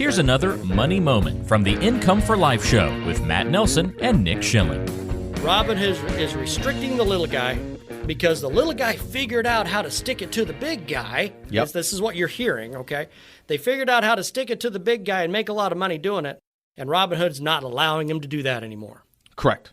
Here's another money moment from the Income for Life show with Matt Nelson and Nick Schilling. Robinhood is restricting the little guy because the little guy figured out how to stick it to the big guy. Yep. This is what you're hearing, okay? They figured out how to stick it to the big guy and make a lot of money doing it, and Robinhood's not allowing him to do that anymore. Correct.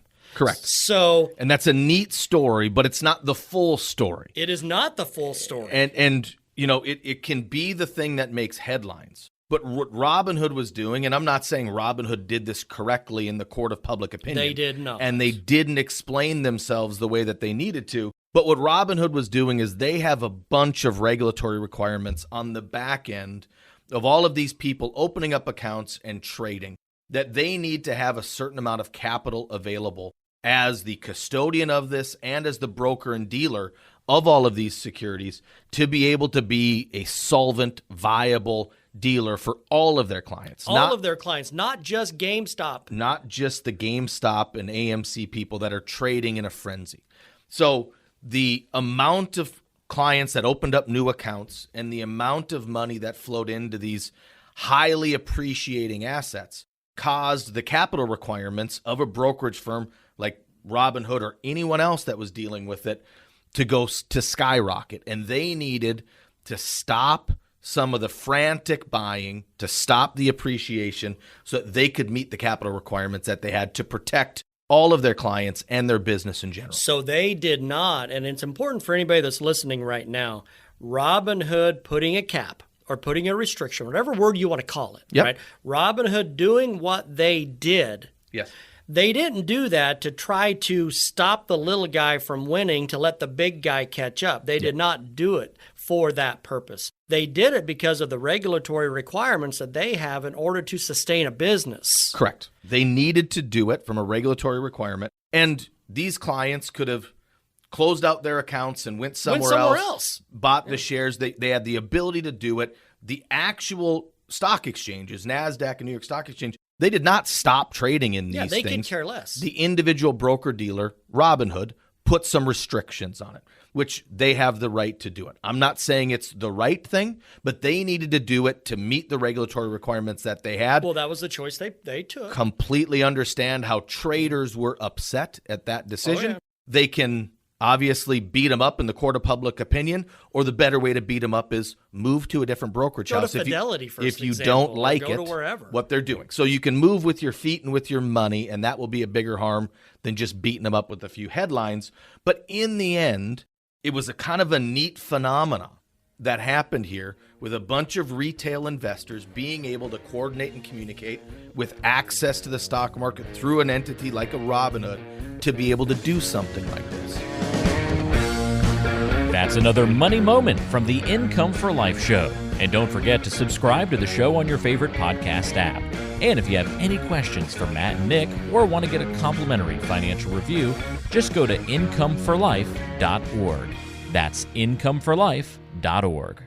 So, And that's a neat story, but it's not the full story. it is not the full story. And you know, it can be the thing that makes headlines. But what Robinhood was doing, and I'm not saying Robinhood did this correctly in the court of public opinion. They did not. And they didn't explain themselves the way that they needed to. But what Robinhood was doing is they have a bunch of regulatory requirements on the back end of all of these people opening up accounts and trading, that they need to have a certain amount of capital available as the custodian of this and as the broker and dealer of all of these securities to be able to be a solvent, viable dealer for all of their clients. All of their clients, not just GameStop. Not just the GameStop and AMC people that are trading in a frenzy. So the amount of clients that opened up new accounts and the amount of money that flowed into these highly appreciating assets caused the capital requirements of a brokerage firm like Robinhood or anyone else that was dealing with it to skyrocket. And they needed to stop some of the frantic buying, to stop the appreciation so that they could meet the capital requirements that they had to protect all of their clients and their business in general. So they did not, and it's important for anybody that's listening right now, Robinhood putting a cap or putting a restriction, whatever word you want to call it, Yep. right? Robinhood doing what they did. Yes. They didn't do that to try to stop the little guy from winning to let the big guy catch up. They did not do it for that purpose. They did it because of the regulatory requirements that they have in order to sustain a business. Correct. They needed to do it from a regulatory requirement. And these clients could have closed out their accounts and went somewhere else, bought the shares. They had the ability to do it. The actual stock exchanges, NASDAQ and New York Stock Exchange, they did not stop trading in these things. Yeah, they could care less. The individual broker-dealer, Robinhood, put some restrictions on it, which they have the right to do it. I'm not saying it's the right thing, but they needed to do it to meet the regulatory requirements that they had. Well, that was the choice they took. Completely understand how traders were upset at that decision. Oh, yeah. They can obviously beat them up in the court of public opinion, or the better way to beat them up is move to a different brokerage Go house. to Fidelity, for if you example, don't or like go it, to wherever. what they're doing. So you can move with your feet and with your money, and that will be a bigger harm than just beating them up with a few headlines. But in the end, it was a kind of a neat phenomena that happened here with a bunch of retail investors being able to coordinate and communicate with access to the stock market through an entity like a Robinhood to be able to do something like this. That's another money moment from the Income for Life show. And don't forget to subscribe to the show on your favorite podcast app. And if you have any questions for Matt and Nick or want to get a complimentary financial review, just go to incomeforlife.org. That's incomeforlife.org.